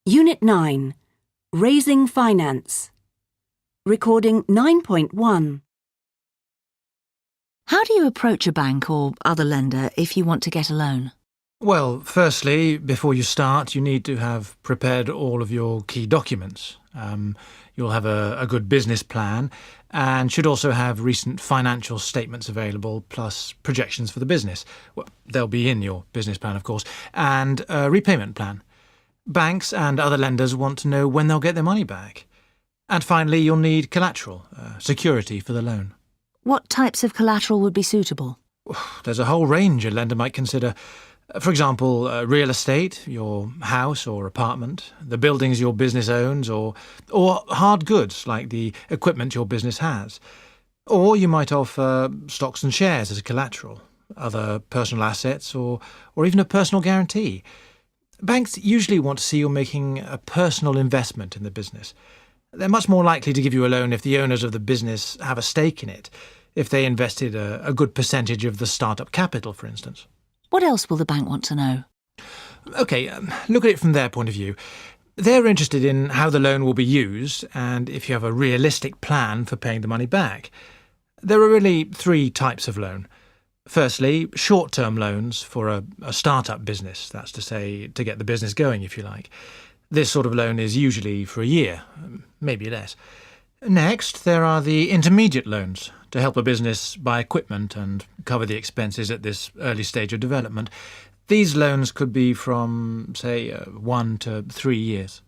Unit 9. Raising Finance. Recording 9.1. How do you approach a bank or other lender if you want to get a loan? Well, firstly, before you start, you need to have prepared all of your key documents. You'll have a good business plan and should also have recent financial statements available, plus projections for the business. Well, they'll be in your business plan, of course, and a repayment plan. Banks and other lenders want to know when they'll get their money back. And finally, you'll need collateral, security for the loan. What types of collateral would be suitable? There's a whole range a lender might consider. For example, real estate, your house or apartment, the buildings your business owns, or hard goods like the equipment your business has. Or you might offer stocks and shares as collateral, other personal assets, or even a personal guarantee. Banks usually want to see you're making a personal investment in the business. They're much more likely to give you a loan if the owners of the business have a stake in it, if they invested a good percentage of the startup capital, for instance. What else will the bank want to know? OK, look at it from their point of view. They're interested in how the loan will be used and if you have a realistic plan for paying the money back. There are really three types of loan. Firstly, short-term loans for a startup business, that's to say, to get the business going, if you like. This sort of loan is usually for a year, maybe less. Next, there are the intermediate loans to help a business buy equipment and cover the expenses at this early stage of development. These loans could be from, say, 1 to 3 years.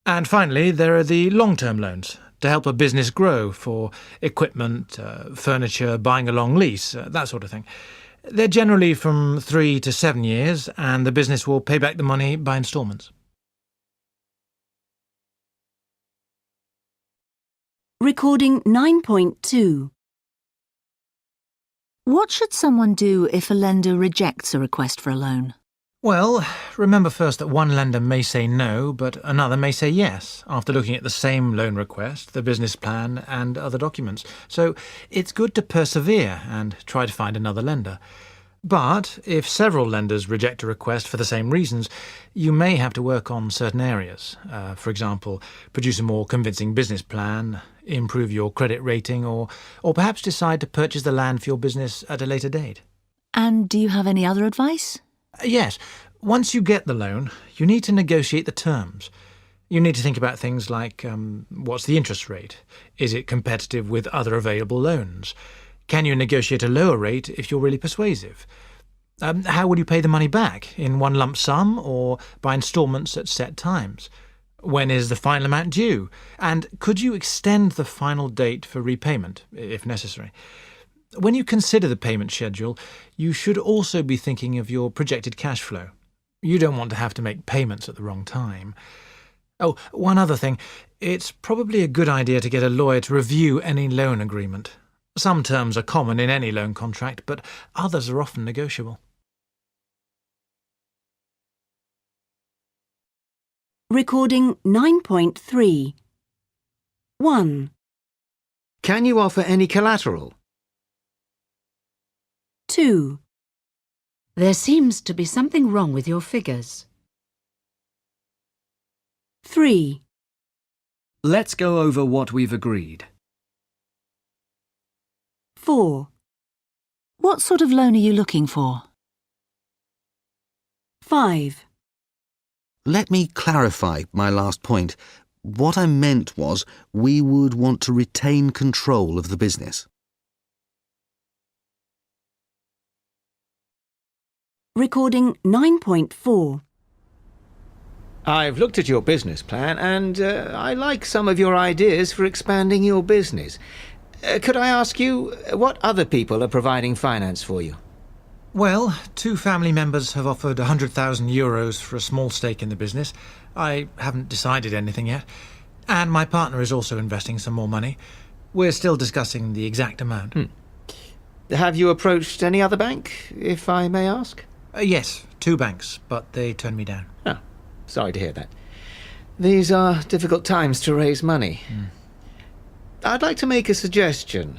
And finally, there are the long-term loans to help a business grow for equipment, furniture, buying a long lease, that sort of thing. They're generally from 3 to 7 years, and the business will pay back the money by instalments. Recording 9.2. What should someone do if a lender rejects a request for a loan? Well, remember first that one lender may say no, but another may say yes, after looking at the same loan request, the business plan, and other documents. So it's good to persevere and try to find another lender. But if several lenders reject a request for the same reasons, you may have to work on certain areas. For example, produce a more convincing business plan, improve your credit rating, or perhaps decide to purchase the land for your business at a later date. And do you have any other advice? Yes. Once you get the loan, you need to negotiate the terms. You need to think about things like what's the interest rate? Is it competitive with other available loans? Can you negotiate a lower rate if you're really persuasive? How will you pay the money back? In one lump sum or by instalments at set times? When is the final amount due? And could you extend the final date for repayment, if necessary? When you consider the payment schedule, you should also be thinking of your projected cash flow. You don't want to have to make payments at the wrong time. Oh, one other thing. It's probably a good idea to get a lawyer to review any loan agreement. Some terms are common in any loan contract, but others are often negotiable. Recording 9.3. 1, Can you offer any collateral? 2, There seems to be something wrong with your figures. 3, Let's go over what we've agreed. 4, What sort of loan are you looking for? 5, Let me clarify my last point. What I meant was we would want to retain control of the business. Recording 9.4. I've looked at your business plan and I like some of your ideas for expanding your business. Could I ask you what other people are providing finance for you? Well, 2 family members have offered €100,000 for a small stake in the business. I haven't decided anything yet. And my partner is also investing some more money. We're still discussing the exact amount. Have you approached any other bank, if I may ask? Yes, 2 banks, but they turned me down. Oh, sorry to hear that. These are difficult times to raise money. I'd like to make a suggestion.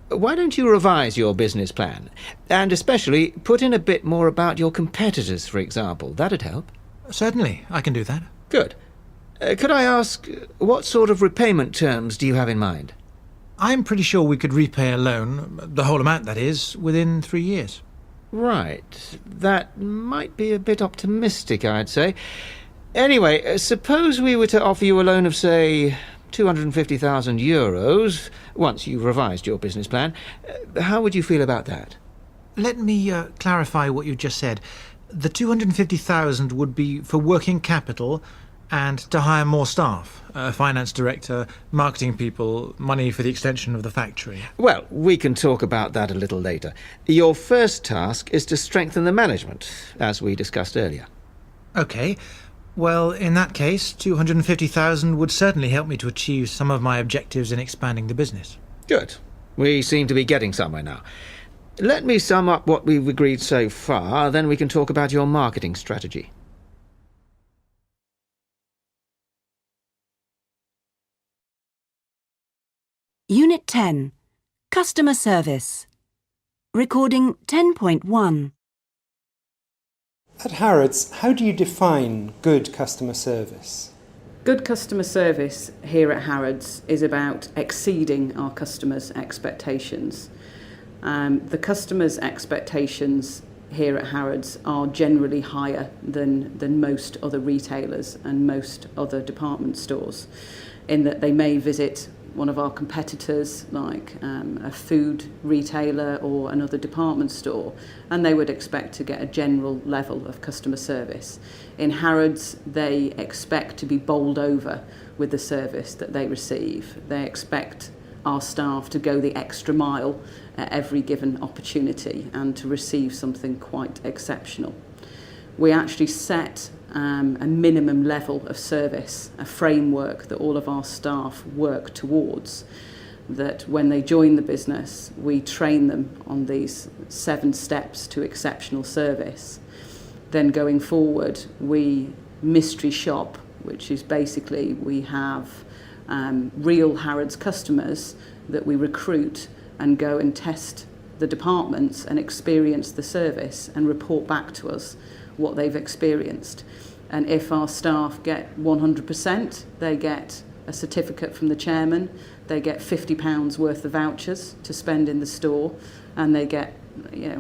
Why don't you revise your business plan? And especially put in a bit more about your competitors, for example. That'd help. Certainly, I can do that. Good. Could I ask, what sort of repayment terms do you have in mind? I'm pretty sure we could repay a loan, the whole amount that is, within 3 years. Right. That might be a bit optimistic, I'd say. Anyway, suppose we were to offer you a loan of, say, €250,000, once you've revised your business plan. How would you feel about that? Let me clarify what you just said. The 250,000 would be for working capital and to hire more staff, a finance director, marketing people, money for the extension of the factory. Well, we can talk about that a little later. Your first task is to strengthen the management, as we discussed earlier. OK. Well, in that case, 250,000 would certainly help me to achieve some of my objectives in expanding the business. Good. We seem to be getting somewhere now. Let me sum up what we've agreed so far, then we can talk about your marketing strategy. Unit 10. Customer Service. Recording 10.1. At Harrods, how do you define good customer service? Good customer service here at Harrods is about exceeding our customers' expectations. The customers' expectations here at Harrods are generally higher than most other retailers and most other department stores, in that they may visit one of our competitors, like a food retailer or another department store, and they would expect to get a general level of customer service. In Harrods, they expect to be bowled over with the service that they receive. They expect our staff to go the extra mile at every given opportunity and to receive something quite exceptional. We actually set a minimum level of service, a framework that all of our staff work towards, that when they join the business, we train them on these 7 steps to exceptional service. Then going forward, we mystery shop, which is basically we have real Harrods customers that we recruit and go and test the departments and experience the service and report back to us what they've experienced. And if our staff get 100%, they get a certificate from the chairman, they get £50 worth of vouchers to spend in the store, and they get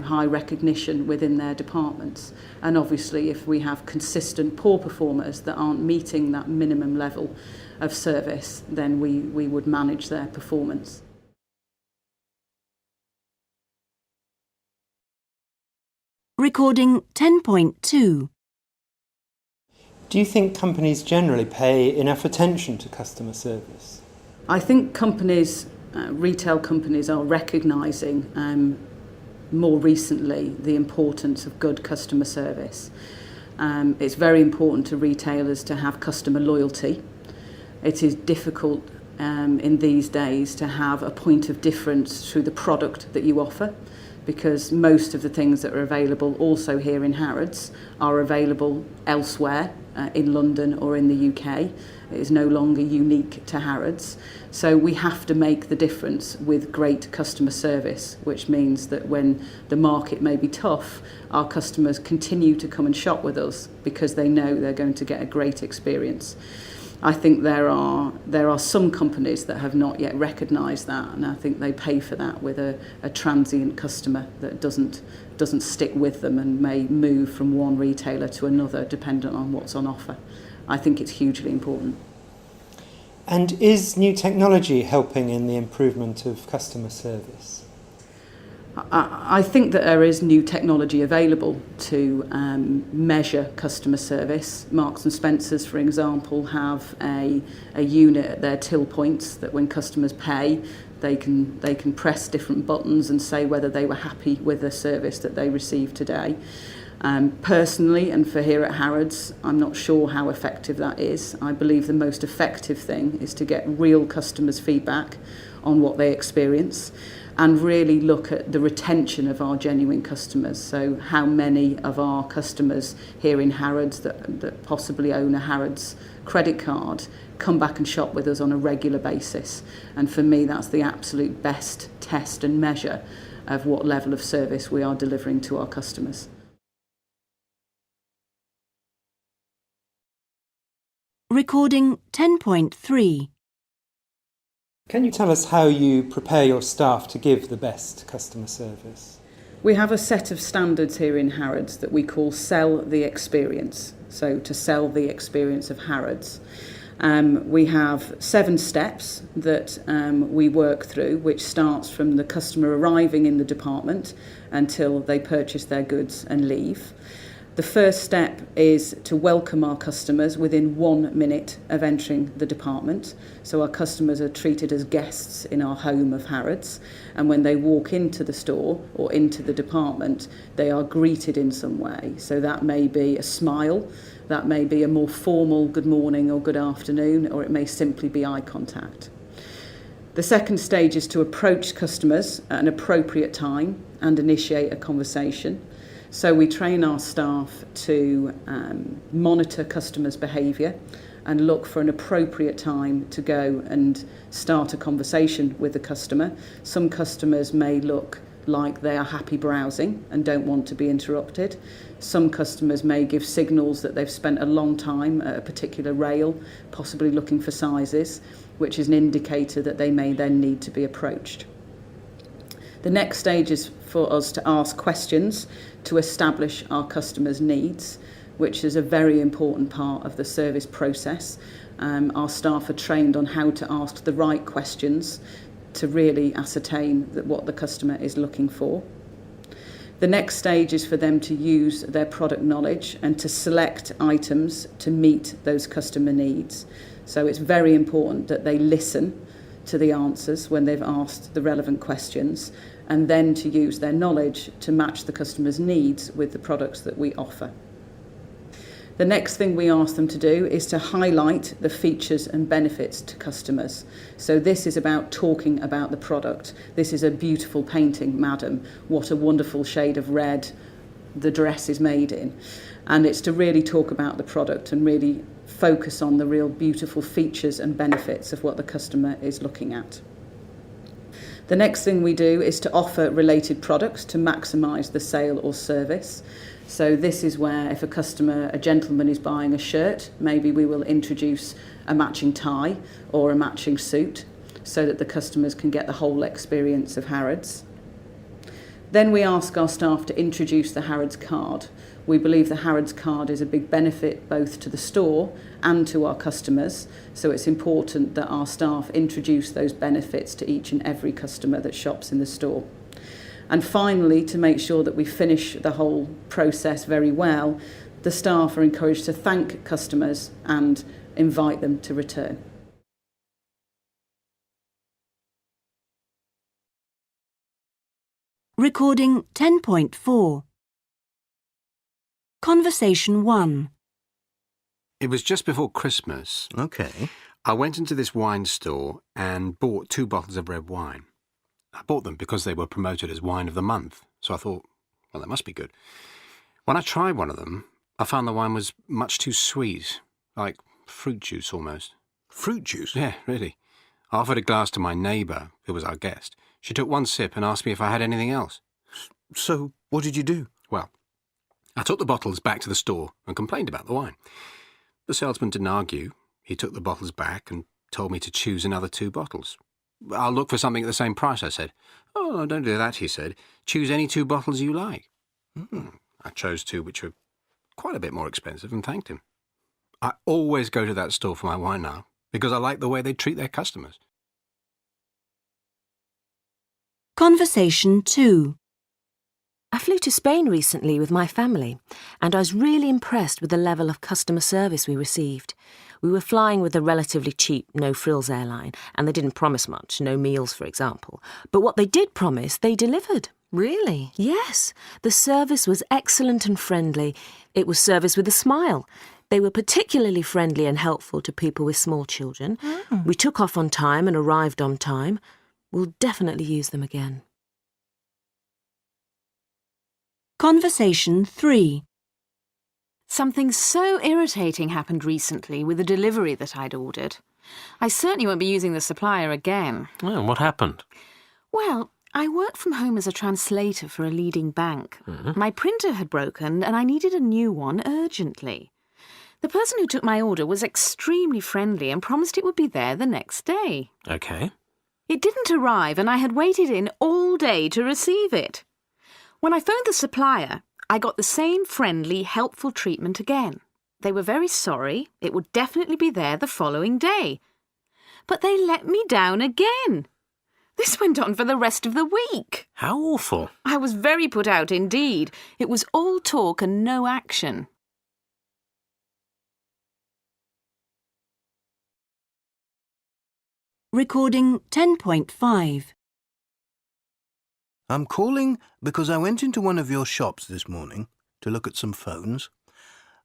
high recognition within their departments. And obviously, if we have consistent poor performers that aren't meeting that minimum level of service, then we would manage their performance. Recording 10.2. Do you think companies generally pay enough attention to customer service? I think companies, retail companies, are recognising more recently the importance of good customer service. It's very important to retailers to have customer loyalty. It is difficult in these days to have a point of difference through the product that you offer, because most of the things that are available also here in Harrods are available elsewhere in London or in the UK. It is no longer unique to Harrods. So we have to make the difference with great customer service, which means that when the market may be tough, our customers continue to come and shop with us because they know they're going to get a great experience. I think there are some companies that have not yet recognised that, and I think they pay for that with a transient customer that doesn't stick with them and may move from one retailer to another dependent on what's on offer. I think it's hugely important. And is new technology helping in the improvement of customer service? I think that there is new technology available to measure customer service. Marks and Spencer's, for example, have a unit at their till points that when customers pay, they can press different buttons and say whether they were happy with the service that they received today. Personally, and for here at Harrods, I'm not sure how effective that is. I believe the most effective thing is to get real customers' feedback on what they experience and really look at the retention of our genuine customers. So how many of our customers here in Harrods that possibly own a Harrods credit card come back and shop with us on a regular basis. And for me, that's the absolute best test and measure of what level of service we are delivering to our customers. Recording 10.3. Can you tell us how you prepare your staff to give the best customer service? We have a set of standards here in Harrods that we call Sell the Experience. So to sell the experience of Harrods. We have 7 steps that we work through, which starts from the customer arriving in the department until they purchase their goods and leave. The first step is to welcome our customers within 1 minute of entering the department. So our customers are treated as guests in our home of Harrods, and when they walk into the store or into the department, they are greeted in some way. So that may be a smile, that may be a more formal good morning or good afternoon, or it may simply be eye contact. The second stage is to approach customers at an appropriate time and initiate a conversation. So we train our staff to monitor customers' behaviour and look for an appropriate time to go and start a conversation with the customer. Some customers may look like they are happy browsing and don't want to be interrupted. Some customers may give signals that they've spent a long time at a particular rail, possibly looking for sizes, which is an indicator that they may then need to be approached. The next stage is for us to ask questions to establish our customers' needs, which is a very important part of the service process. Our staff are trained on how to ask the right questions to really ascertain what the customer is looking for. The next stage is for them to use their product knowledge and to select items to meet those customer needs. So it's very important that they listen to the answers when they've asked the relevant questions, and then to use their knowledge to match the customer's needs with the products that we offer. The next thing we ask them to do is to highlight the features and benefits to customers. So this is about talking about the product. This is a beautiful painting, madam. What a wonderful shade of red the dress is made in. And it's to really talk about the product and really focus on the real beautiful features and benefits of what the customer is looking at. The next thing we do is to offer related products to maximise the sale or service. So this is where if a gentleman is buying a shirt, maybe we will introduce a matching tie or a matching suit so that the customers can get the whole experience of Harrods. Then we ask our staff to introduce the Harrods card. We believe the Harrods card is a big benefit both to the store and to our customers, so it's important that our staff introduce those benefits to each and every customer that shops in the store. And finally, to make sure that we finish the whole process very well, the staff are encouraged to thank customers and invite them to return. Recording 10.4. Conversation 1. It was just before Christmas. OK. I went into this wine store and bought 2 bottles of red wine. I bought them because they were promoted as wine of the month, so I thought, well, that must be good. When I tried one of them, I found the wine was much too sweet, like fruit juice almost. Fruit juice? Yeah, really. I offered a glass to my neighbour, who was our guest. She took 1 sip and asked me if I had anything else. So, what did you do? Well, I took the bottles back to the store and complained about the wine. The salesman didn't argue. He took the bottles back and told me to choose another 2 bottles. I'll look for something at the same price, I said. Oh, no, don't do that, he said. Choose any 2 bottles you like. I chose 2 which were quite a bit more expensive and thanked him. I always go to that store for my wine now because I like the way they treat their customers. Conversation 2. I flew to Spain recently with my family, and I was really impressed with the level of customer service we received. We were flying with a relatively cheap, no-frills airline, and they didn't promise much, no meals, for example. But what they did promise, they delivered. Really? Yes, the service was excellent and friendly. It was service with a smile. They were particularly friendly and helpful to people with small children. We took off on time and arrived on time. We'll definitely use them again. Conversation 3. Something so irritating happened recently with a delivery that I'd ordered. I certainly won't be using the supplier again. Oh, what happened? Well, I work from home as a translator for a leading bank. My printer had broken and I needed a new one urgently. The person who took my order was extremely friendly and promised it would be there the next day. OK. It didn't arrive, and I had waited in all day to receive it. When I phoned the supplier, I got the same friendly, helpful treatment again. They were very sorry. It would definitely be there the following day. But they let me down again. This went on for the rest of the week. How awful. I was very put out indeed. It was all talk and no action. Recording 10.5. I'm calling because I went into one of your shops this morning to look at some phones.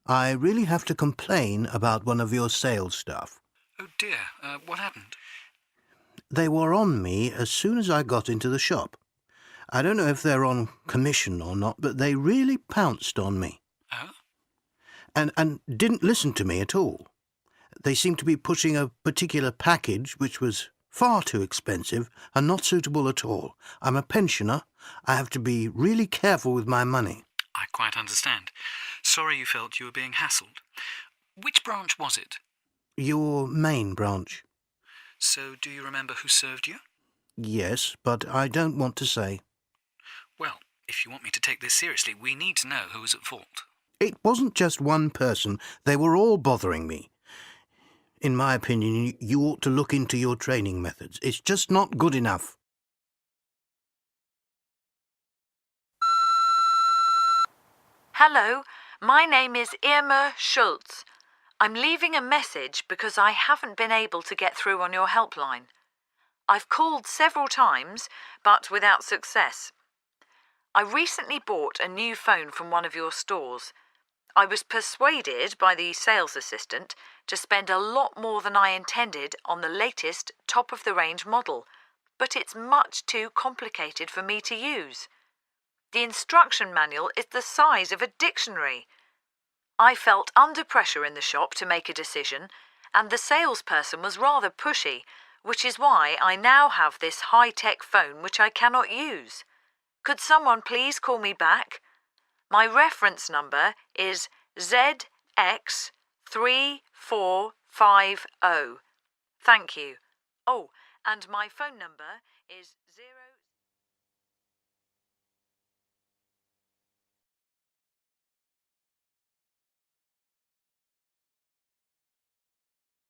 I really have to complain about one of your sales staff. Oh dear, what happened? They were on me as soon as I got into the shop. I don't know if they're on commission or not, but they really pounced on me. Oh? And didn't listen to me at all. They seemed to be pushing a particular package which was far too expensive and not suitable at all. I'm a pensioner. I have to be really careful with my money. I quite understand. Sorry you felt you were being hassled. Which branch was it? Your main branch. So do you remember who served you? Yes, but I don't want to say. Well, if you want me to take this seriously, we need to know who was at fault. It wasn't just one person. They were all bothering me. In my opinion, you ought to look into your training methods. It's just not good enough. Hello, my name is Irma Schultz. I'm leaving a message because I haven't been able to get through on your helpline. I've called several times, but without success. I recently bought a new phone from one of your stores. I was persuaded by the sales assistant to spend a lot more than I intended on the latest top-of-the-range model, but it's much too complicated for me to use. The instruction manual is the size of a dictionary. I felt under pressure in the shop to make a decision, and the salesperson was rather pushy, which is why I now have this high-tech phone which I cannot use. Could someone please call me back? My reference number is ZX3450. Thank you. Oh, and my phone number is 0...